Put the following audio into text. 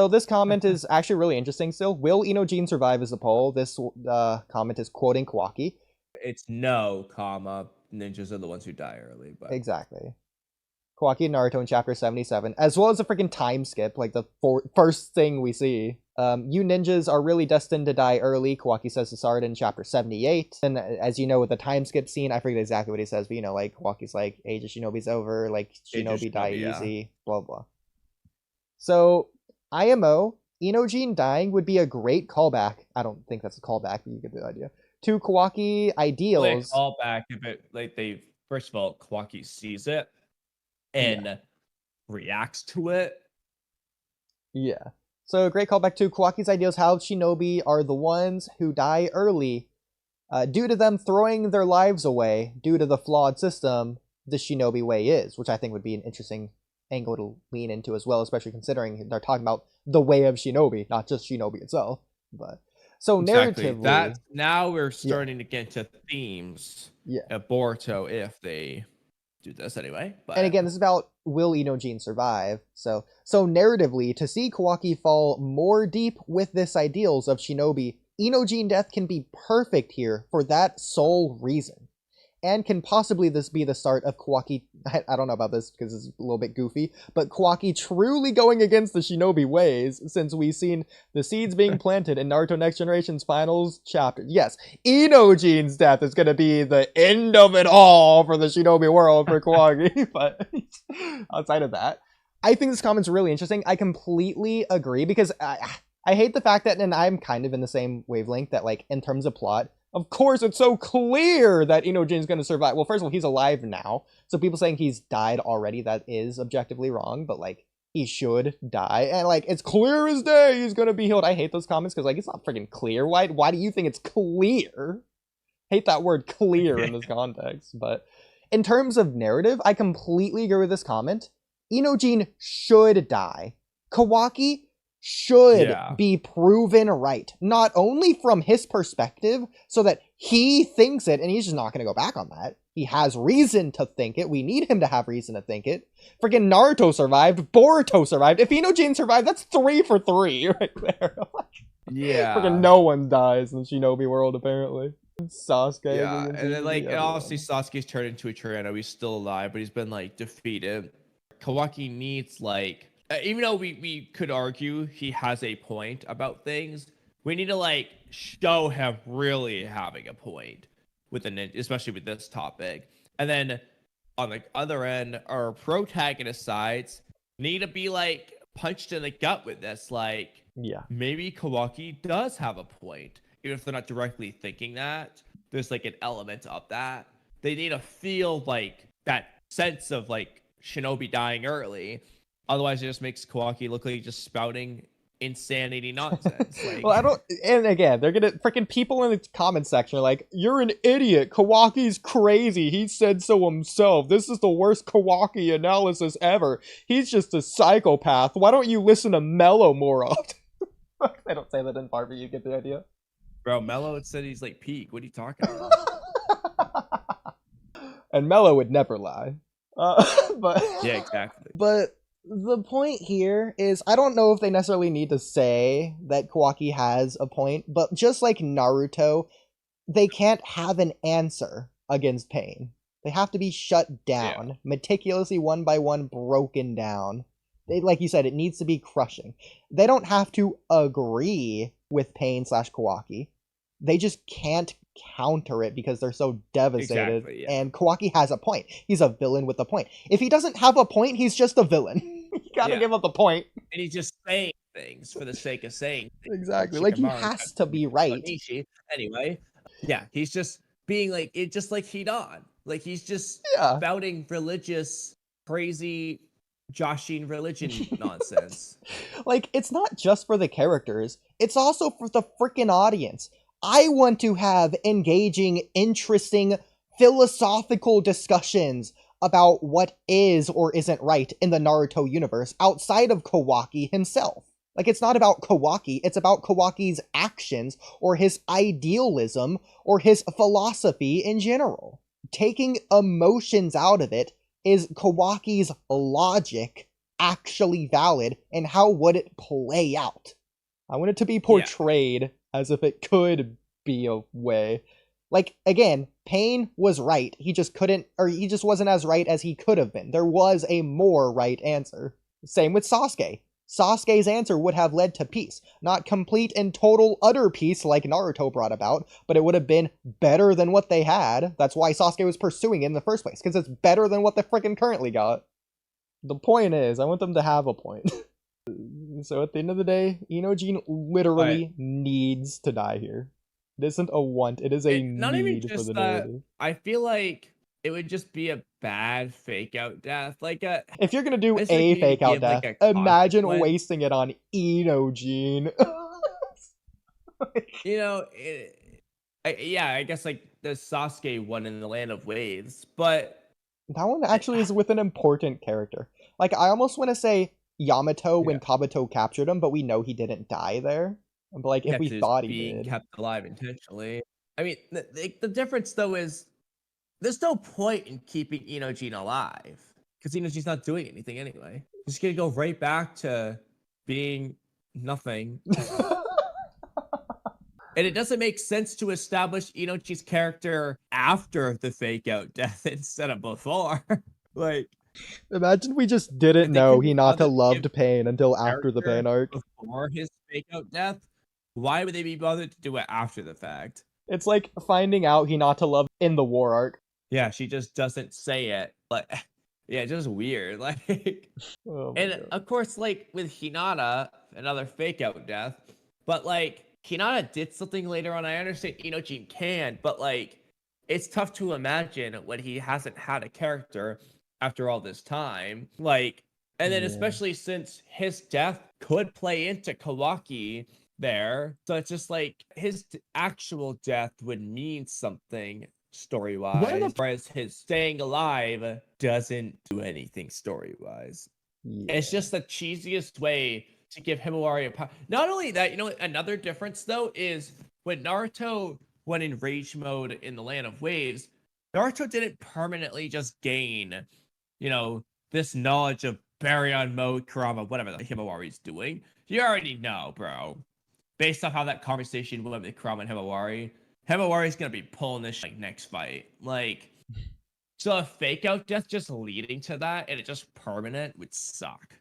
So this comment is actually really interesting still. Will Inojin survive is the poll. This comment is quoting Kawaki. It's no, comma, ninjas are the ones who die early. But Exactly. Kawaki and Naruto in chapter 77, as well as a freaking time skip, like the first thing we see. You ninjas are really destined to die early, Kawaki says to Sarada in chapter 78. And as you know, with the time skip scene, I forget exactly what he says, but you know, like, Kawaki's like, Age of Shinobi's over, like, Shinobi die easy, blah, blah. So, IMO, Inojin dying would be a great callback. I don't think that's a callback, but you get the idea. To Kawaki ideals. Like, callback if it, like, they, first of all, Kawaki sees it and reacts to it. Yeah. So great callback to Kawaki's ideals, how shinobi are the ones who die early due to them throwing their lives away due to the flawed system the shinobi way is, which I think would be an interesting angle to lean into as well, especially considering they're talking about the way of shinobi, not just shinobi itself. But so narratively, that now we're starting to get into themes of Boruto if they do this anyway. But and again, this is about will Inojin survive. So narratively, to see Kawaki fall more deep with this ideals of shinobi, Inojin death can be perfect here for that sole reason. And can possibly this be the start of Kawaki, I don't know about this because it's a little bit goofy, but Kawaki truly going against the shinobi ways, since we've seen the seeds being planted in Naruto Next Generation's finals chapter. Yes, Inojin's death is going to be the end of it all for the shinobi world for Kawaki, but outside of that, I think this comment's really interesting. I completely agree, because I hate the fact that, and I'm kind of in the same wavelength, that like in terms of plot, of course, it's so clear that Inojin's going to survive. Well, first of all, he's alive now. So people saying he's died already, that is objectively wrong. But, like, he should die. And, like, it's clear as day he's going to be healed. I hate those comments because, like, it's not freaking clear. Why do you think it's clear? Hate that word clear in this context. But in terms of narrative, I completely agree with this comment. Inojin should die. Kawaki should be proven right, not only from his perspective, so that he thinks it, and he's just not going to go back on that. He has reason to think it. We need him to have reason to think it. Freaking Naruto survived. Boruto survived. If Inojin survived, that's 3 for 3 right there. Yeah. Freaking no one dies in the Shinobi world, apparently. Sasuke. Yeah, and then, like, obviously Sasuke's turned into a Tyranno. He's still alive, but he's been, like, defeated. Kawaki needs, like, even though we could argue he has a point about things, we need to, like, show him really having a point with the ninja, especially with this topic. And then on the other end, our protagonist sides need to be, like, punched in the gut with this. Like, maybe Kawaki does have a point, even if they're not directly thinking that. There's, like, an element of that. They need to feel, like, that sense of, like, shinobi dying early. Otherwise, it just makes Kawaki look like he's just spouting insanity nonsense. Like, well, I don't. And again, they're gonna freaking people in the comment section are like, "You're an idiot. Kawaki's crazy. He said so himself. This is the worst Kawaki analysis ever. He's just a psychopath. Why don't you listen to Mello more often?" They don't say that in part, but you get the idea. Bro, Mello said he's like peak. What are you talking about? And Mello would never lie. But yeah, exactly. But the point here is, I don't know if they necessarily need to say that Kawaki has a point, but just like Naruto, they can't have an answer against pain. They have to be shut down, meticulously one by one broken down. Like you said, it needs to be crushing. They don't have to agree with pain / Kawaki. They just can't counter it because they're so devastated. Exactly, and Kawaki has a point. He's a villain with a point. If he doesn't have a point, he's just a villain. You gotta give up the point. And he's just saying things for the sake of saying things. Exactly. Like, he has to be right. Anyway, he's just being like, it just like Hidan. Like, he's just spouting religious, crazy, joshing religion nonsense. Like, it's not just for the characters. It's also for the freaking audience. I want to have engaging, interesting, philosophical discussions about what is or isn't right in the Naruto universe outside of Kawaki himself. Like, it's not about Kawaki, it's about Kawaki's actions or his idealism or his philosophy in general. Taking emotions out of it is Kawaki's logic actually valid, and how would it play out? I want it to be portrayed as if it could be a way. Like, again, Pain was right. He just couldn't, or he just wasn't as right as he could have been. There was a more right answer. Same with Sasuke. Sasuke's answer would have led to peace. Not complete and total utter peace like Naruto brought about, but it would have been better than what they had. That's why Sasuke was pursuing it in the first place, because it's better than what they freaking currently got. The point is, I want them to have a point. So at the end of the day, Inojin literally needs to die here. It isn't a want, it is a need for the narrative. I feel like it would just be a bad fake out death. Like if you're gonna do a fake out death, imagine wasting it on Inojin. You know, I guess like the Sasuke one in the Land of Waves, but that one actually is with an important character. Like, I almost want to say Yamato when Kabuto captured him, but we know he didn't die there. But like, if we thought he did, kept alive intentionally. I mean, the difference though is there's no point in keeping Inojin alive because Inojin's not doing anything anyway. He's gonna go right back to being nothing. And it doesn't make sense to establish Inojin's character after the fake out death instead of before. Like, imagine we just didn't know Hinata loved Pain until after the Pain arc. Before his fake out death, why would they be bothered to do it after the fact? It's like finding out Hinata loved in the war arc. Yeah, she just doesn't say it. Like, yeah, just weird. Like, and of course, like with Hinata, another fake out death, but like Hinata did something later on. I understand Inojin can, but like, it's tough to imagine when he hasn't had a character after all this time. Like, and then especially since his death could play into Kawaki there. So it's just like his actual death would mean something story-wise, whereas his staying alive doesn't do anything story-wise. It's just the cheesiest way to give Himawari a power. Not only that, you know, another difference though is when Naruto went in rage mode in the Land of Waves, Naruto didn't permanently just gain, you know, this knowledge of Baryon mode, Kurama, whatever the Himawari's doing. You already know, bro. Based off how that conversation went with Kurama and Himawari's gonna be pulling this like next fight. Like, so a fake out death just leading to that and it just permanent would suck.